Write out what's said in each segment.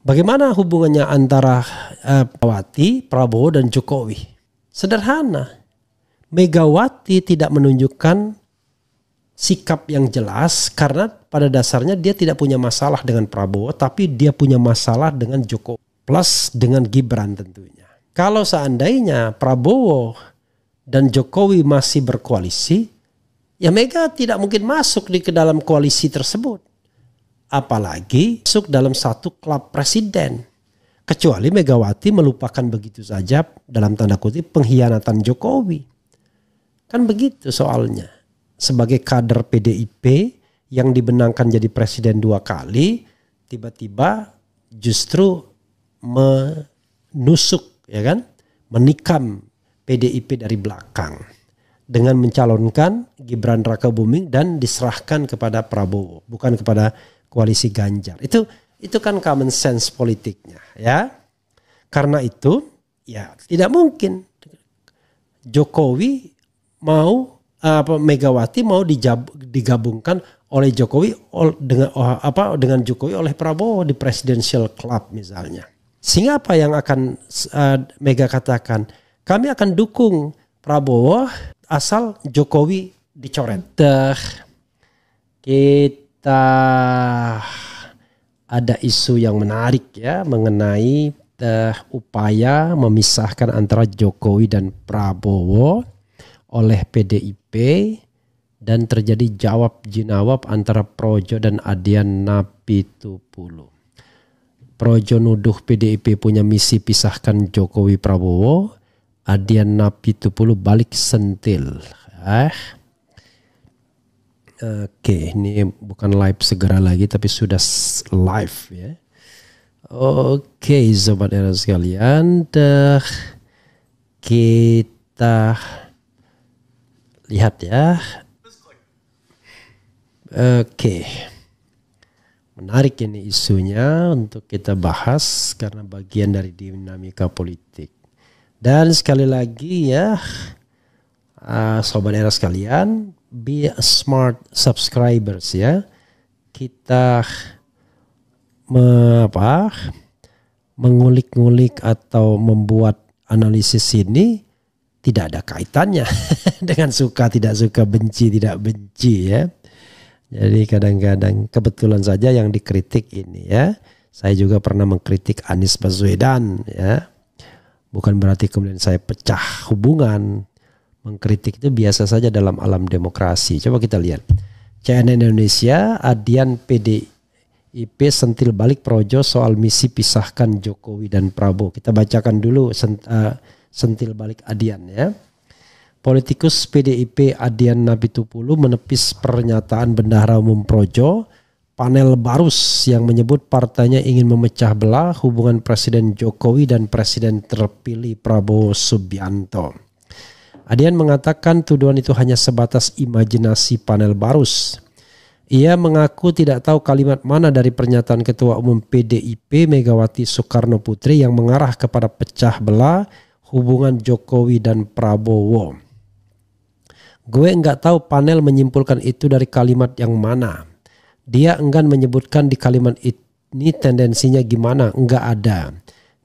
Bagaimana hubungannya antara Megawati, Prabowo dan Jokowi? Sederhana. Megawati tidak menunjukkan sikap yang jelas karena pada dasarnya dia tidak punya masalah dengan Prabowo, tapi dia punya masalah dengan Jokowi plus dengan Gibran tentunya. Kalau seandainya Prabowo dan Jokowi masih berkoalisi, ya Mega tidak mungkin masuk ke dalam koalisi tersebut. Apalagi masuk dalam satu klub presiden. Kecuali Megawati melupakan begitu saja dalam tanda kutip pengkhianatan Jokowi. Kan begitu soalnya. Sebagai kader PDIP yang dibenangkan jadi presiden 2 kali, tiba-tiba justru menusuk, ya kan, menikam PDIP dari belakang dengan mencalonkan Gibran Rakabuming dan diserahkan kepada Prabowo, bukan kepada koalisi Ganjar. Itu kan common sense politiknya, ya. Karena itu ya tidak mungkin Jokowi mau Megawati mau digabungkan oleh Jokowi dengan Jokowi oleh Prabowo di presidential club misalnya. Sehingga apa yang akan Mega katakan? Kami akan dukung Prabowo asal Jokowi dicoret. Kita ada isu yang menarik ya mengenai upaya memisahkan antara Jokowi dan Prabowo oleh PDIP dan terjadi jawab jinawab antara Projo dan Adian Napitupulu. Projo nuduh PDIP punya misi pisahkan Jokowi Prabowo, Adian Napitupulu balik sentil. Oke, ini bukan live segera lagi tapi sudah live ya. Oke, sobat era sekalian, kita lihat ya. Oke. Menarik ini isunya untuk kita bahas karena bagian dari dinamika politik. Dan sekali lagi ya, sobat era sekalian, be a smart subscribers ya. Kita mengulik-ngulik atau membuat analisis ini tidak ada kaitannya dengan suka tidak suka, benci tidak benci ya. Jadi kadang-kadang kebetulan saja yang dikritik ini ya. Saya juga pernah mengkritik Anies Baswedan ya. Bukan berarti kemudian saya pecah hubungan. Mengkritik itu biasa saja dalam alam demokrasi. Coba kita lihat. CNN Indonesia, Adian PDIP sentil balik Projo soal misi pisahkan Jokowi dan Prabowo. Kita bacakan dulu sentil balik Adian ya. Politikus PDIP Adian Napitupulu menepis pernyataan Bendahara Umum Projo, panel Barus yang menyebut partainya ingin memecah belah hubungan Presiden Jokowi dan Presiden terpilih Prabowo Subianto. Adian mengatakan tuduhan itu hanya sebatas imajinasi panel Barus. Ia mengaku tidak tahu kalimat mana dari pernyataan Ketua Umum PDIP Megawati Soekarno Putri yang mengarah kepada pecah belah hubungan Jokowi dan Prabowo. Gue enggak tahu panel menyimpulkan itu dari kalimat yang mana. Dia enggan menyebutkan di kalimat ini tendensinya gimana, enggak ada.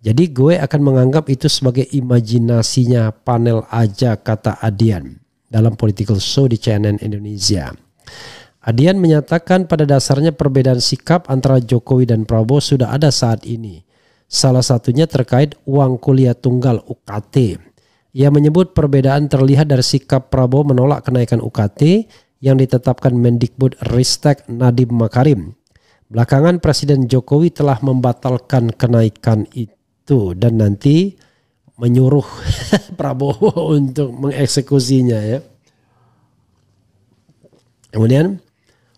Jadi gue akan menganggap itu sebagai imajinasinya panel aja, kata Adian dalam political show di CNN Indonesia. Adian menyatakan pada dasarnya perbedaan sikap antara Jokowi dan Prabowo sudah ada saat ini. Salah satunya terkait uang kuliah tunggal UKT. Ia menyebut perbedaan terlihat dari sikap Prabowo menolak kenaikan UKT yang ditetapkan Mendikbud Ristek Nadiem Makarim. Belakangan Presiden Jokowi telah membatalkan kenaikan itu dan nanti menyuruh Prabowo untuk mengeksekusinya ya. Kemudian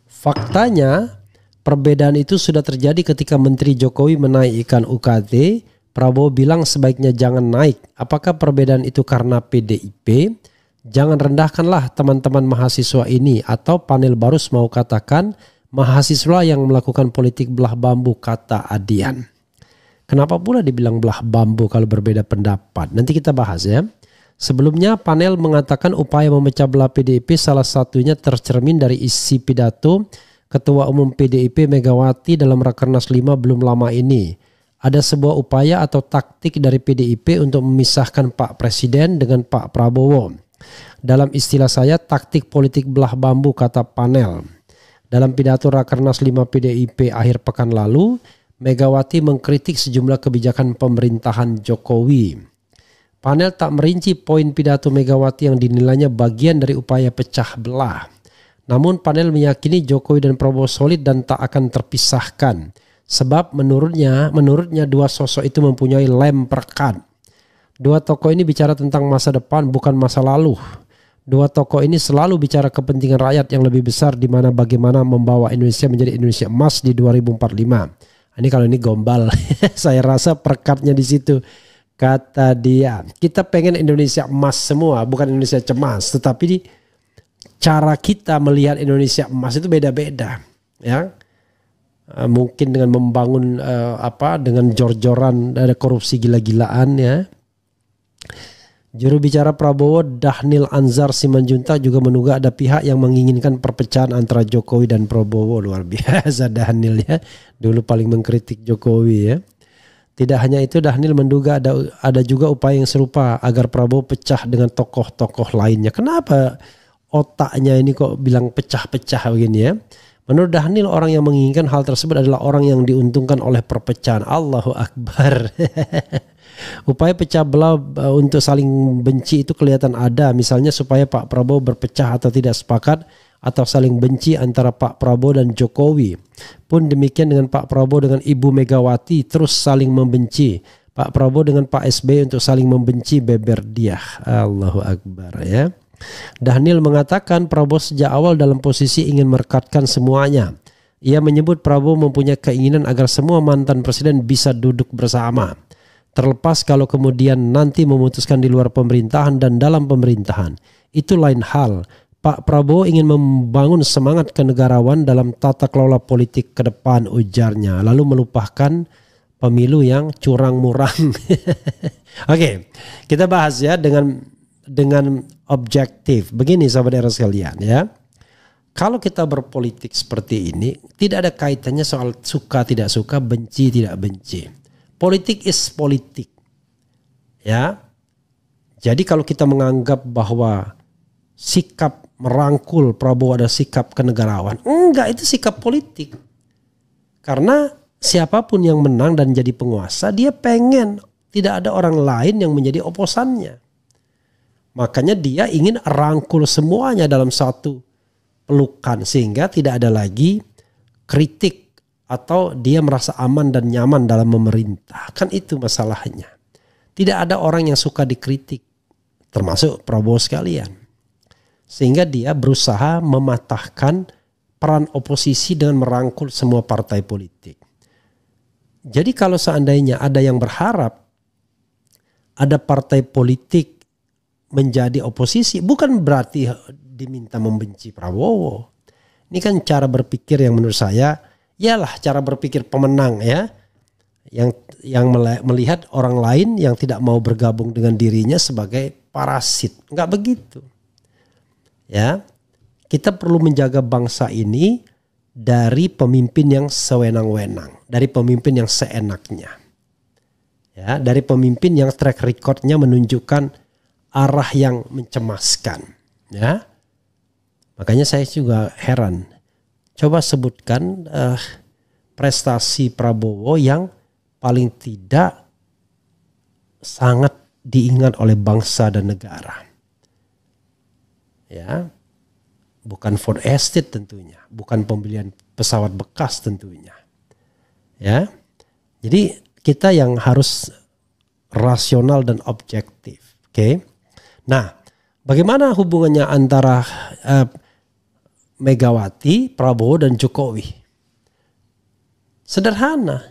faktanya perbedaan itu sudah terjadi ketika Menteri Jokowi menaikkan UKT. Prabowo bilang sebaiknya jangan naik. Apakah perbedaan itu karena PDIP? Jangan rendahkanlah teman-teman mahasiswa ini, atau panel Barus mau katakan mahasiswa yang melakukan politik belah bambu, kata Adian. Kenapa pula dibilang belah bambu kalau berbeda pendapat? Nanti kita bahas ya. Sebelumnya panel mengatakan upaya memecah belah PDIP salah satunya tercermin dari isi pidato Ketua Umum PDIP Megawati dalam Rakernas 5 belum lama ini. ada sebuah upaya atau taktik dari PDIP untuk memisahkan Pak Presiden dengan Pak Prabowo. Dalam istilah saya, taktik politik belah bambu, kata Panel. Dalam pidato Rakernas 5 PDIP akhir pekan lalu, Megawati mengkritik sejumlah kebijakan pemerintahan Jokowi. Panel tak merinci poin pidato Megawati yang dinilainya bagian dari upaya pecah belah. Namun Panel meyakini Jokowi dan Prabowo solid dan tak akan terpisahkan. Sebab menurutnya dua sosok itu mempunyai lem perekat. Dua tokoh ini bicara tentang masa depan, bukan masa lalu. Dua tokoh ini selalu bicara kepentingan rakyat yang lebih besar, di mana bagaimana membawa Indonesia menjadi Indonesia emas di 2045. Ini kalau ini gombal, saya rasa perekatnya di situ. Kata dia, kita pengen Indonesia emas semua, bukan Indonesia cemas. Tetapi cara kita melihat Indonesia emas itu beda-beda, ya. Mungkin dengan membangun dengan jor-joran, ada korupsi gila-gilaan, ya. Juru bicara Prabowo Dhanil Anzar Simanjuntak juga menduga ada pihak yang menginginkan perpecahan antara Jokowi dan Prabowo. Luar biasa Dhanil, ya. Dulu paling mengkritik Jokowi, ya. Tidak hanya itu, Dhanil menduga ada juga upaya yang serupa agar Prabowo pecah dengan tokoh-tokoh lainnya. Kenapa otaknya ini kok bilang pecah-pecah begini, ya? Menurut Dhanil, orang yang menginginkan hal tersebut adalah orang yang diuntungkan oleh perpecahan. Allahu Akbar. Upaya pecah belah untuk saling benci itu kelihatan ada. Misalnya supaya Pak Prabowo berpecah atau tidak sepakat, atau saling benci antara Pak Prabowo dan Jokowi. Pun demikian dengan Pak Prabowo dengan Ibu Megawati, terus saling membenci. Pak Prabowo dengan Pak SBY untuk saling membenci, beber dia. Allahu Akbar, ya. Dhanil mengatakan Prabowo sejak awal dalam posisi ingin merekatkan semuanya. Ia menyebut Prabowo mempunyai keinginan agar semua mantan presiden bisa duduk bersama. Terlepas kalau kemudian nanti memutuskan di luar pemerintahan dan dalam pemerintahan, itu lain hal. Pak Prabowo ingin membangun semangat kenegarawan dalam tata kelola politik ke depan, ujarnya. Lalu melupakan pemilu yang curang-murang. Oke, kita bahas ya dengan objektif. Begini sahabat era sekalian, ya. Kalau kita berpolitik seperti ini, tidak ada kaitannya soal suka tidak suka, benci tidak benci. Politik is politik, ya. Jadi kalau kita menganggap bahwa sikap merangkul Prabowo ada sikap kenegarawan, enggak, itu sikap politik. Karena siapapun yang menang dan jadi penguasa, dia pengen tidak ada orang lain yang menjadi oposannya. Makanya dia ingin rangkul semuanya dalam satu pelukan, sehingga tidak ada lagi kritik atau dia merasa aman dan nyaman dalam memerintah. Kan itu masalahnya. Tidak ada orang yang suka dikritik, termasuk Prabowo sekalian. Sehingga dia berusaha mematahkan peran oposisi dengan merangkul semua partai politik. Jadi kalau seandainya ada yang berharap ada partai politik menjadi oposisi, bukan berarti diminta membenci Prabowo. Ini kan cara berpikir yang menurut saya, ialah cara berpikir pemenang, ya. Yang melihat orang lain yang tidak mau bergabung dengan dirinya sebagai parasit. Enggak begitu. Ya, kita perlu menjaga bangsa ini dari pemimpin yang sewenang-wenang, dari pemimpin yang seenaknya, ya, dari pemimpin yang track recordnya menunjukkan arah yang mencemaskan, ya. Makanya saya juga heran. Coba sebutkan prestasi Prabowo yang paling tidak sangat diingat oleh bangsa dan negara. Ya, bukan Ford Estate tentunya, bukan pembelian pesawat bekas tentunya. Ya, jadi kita yang harus rasional dan objektif. Oke. Nah, bagaimana hubungannya antara Megawati, Prabowo dan Jokowi? Sederhana.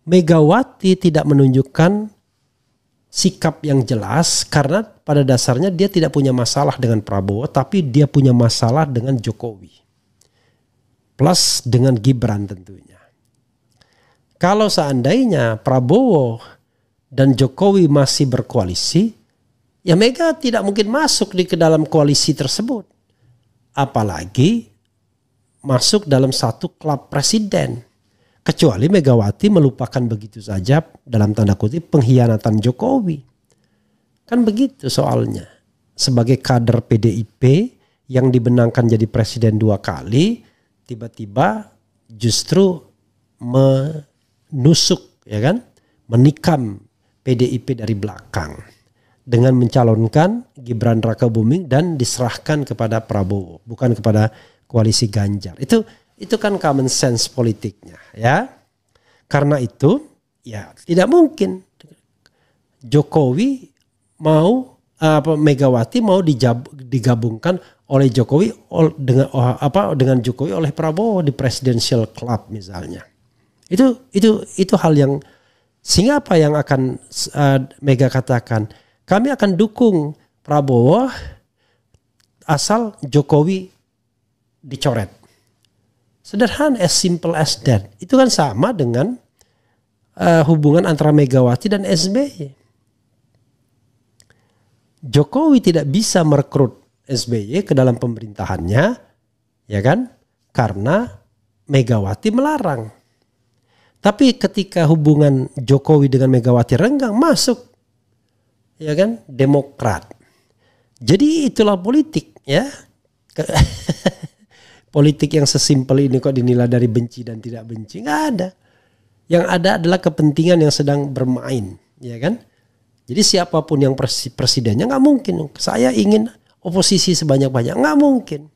Megawati tidak menunjukkan sikap yang jelas karena pada dasarnya dia tidak punya masalah dengan Prabowo, tapi dia punya masalah dengan Jokowi. Plus dengan Gibran tentunya. Kalau seandainya Prabowo dan Jokowi masih berkoalisi, ya Mega tidak mungkin masuk ke dalam koalisi tersebut. Apalagi masuk dalam satu klub presiden. Kecuali Megawati melupakan begitu saja dalam tanda kutip pengkhianatan Jokowi. Kan begitu soalnya. Sebagai kader PDIP yang dibenangkan jadi presiden 2 kali, tiba-tiba justru menusuk, ya kan, menikam PDIP dari belakang dengan mencalonkan Gibran Rakabuming dan diserahkan kepada Prabowo, bukan kepada koalisi Ganjar. Itu kan common sense politiknya, ya. Karena itu ya tidak mungkin Jokowi mau Megawati mau digabungkan oleh Jokowi dengan Jokowi oleh Prabowo di presidential club misalnya. Itu hal yang sehingga apa yang akan Mega katakan, kami akan dukung Prabowo asal Jokowi dicoret. Sederhana, as simple as that. Itu kan sama dengan hubungan antara Megawati dan SBY. Jokowi tidak bisa merekrut SBY ke dalam pemerintahannya, ya kan? Karena Megawati melarang. Tapi ketika hubungan Jokowi dengan Megawati renggang, masuk, ya kan? Demokrat. Jadi itulah politik, ya. Politik yang sesimpel ini kok dinilai dari benci dan tidak benci, nggak ada. Yang ada adalah kepentingan yang sedang bermain, ya kan? Jadi siapapun yang presidennya nggak mungkin. Saya ingin oposisi sebanyak-banyak, nggak mungkin.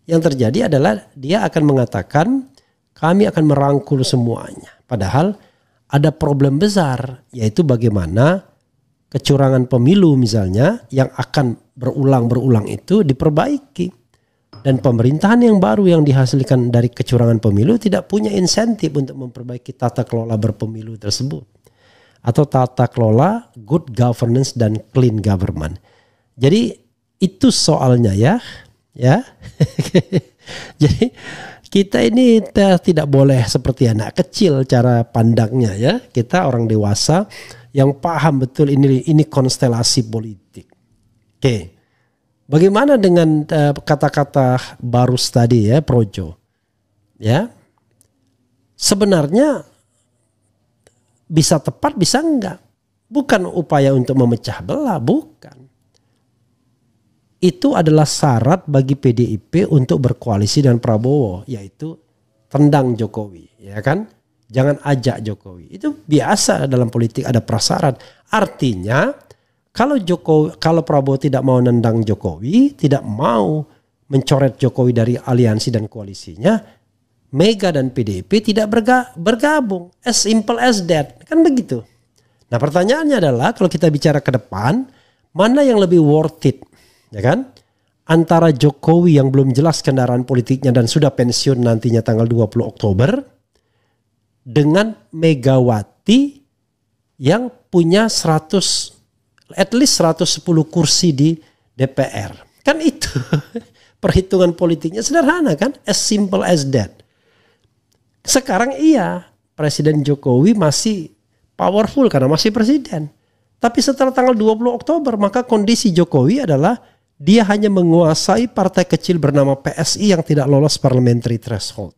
Yang terjadi adalah dia akan mengatakan kami akan merangkul semuanya. Padahal ada problem besar, yaitu bagaimana kecurangan pemilu misalnya yang akan berulang-berulang itu diperbaiki. Dan pemerintahan yang baru yang dihasilkan dari kecurangan pemilu tidak punya insentif untuk memperbaiki tata kelola berpemilu tersebut. Atau tata kelola good governance dan clean government. Jadi itu soalnya ya. Jadi kita ini tidak boleh seperti anak kecil cara pandangnya ya. Kita orang dewasa yang paham betul ini konstelasi politik. Oke. Bagaimana dengan kata-kata Barus tadi ya, Projo? Ya. Sebenarnya bisa tepat bisa enggak. Bukan upaya untuk memecah belah, bukan. Itu adalah syarat bagi PDIP untuk berkoalisi dengan Prabowo, yaitu tendang Jokowi, ya kan? Jangan ajak Jokowi. Itu biasa dalam politik, ada prasyarat. Artinya kalau Prabowo tidak mau nendang Jokowi, tidak mau mencoret Jokowi dari aliansi dan koalisinya, Mega dan PDIP tidak bergabung. As simple as that. Kan begitu. Nah pertanyaannya adalah kalau kita bicara ke depan, mana yang lebih worth it? Ya kan? Antara Jokowi yang belum jelas kendaraan politiknya dan sudah pensiun nantinya tanggal 20 Oktober dengan Megawati yang punya at least 110 kursi di DPR. Kan itu perhitungan politiknya sederhana kan? As simple as that. Sekarang iya, Presiden Jokowi masih powerful karena masih presiden. Tapi setelah tanggal 20 Oktober maka kondisi Jokowi adalah dia hanya menguasai partai kecil bernama PSI yang tidak lolos parliamentary threshold.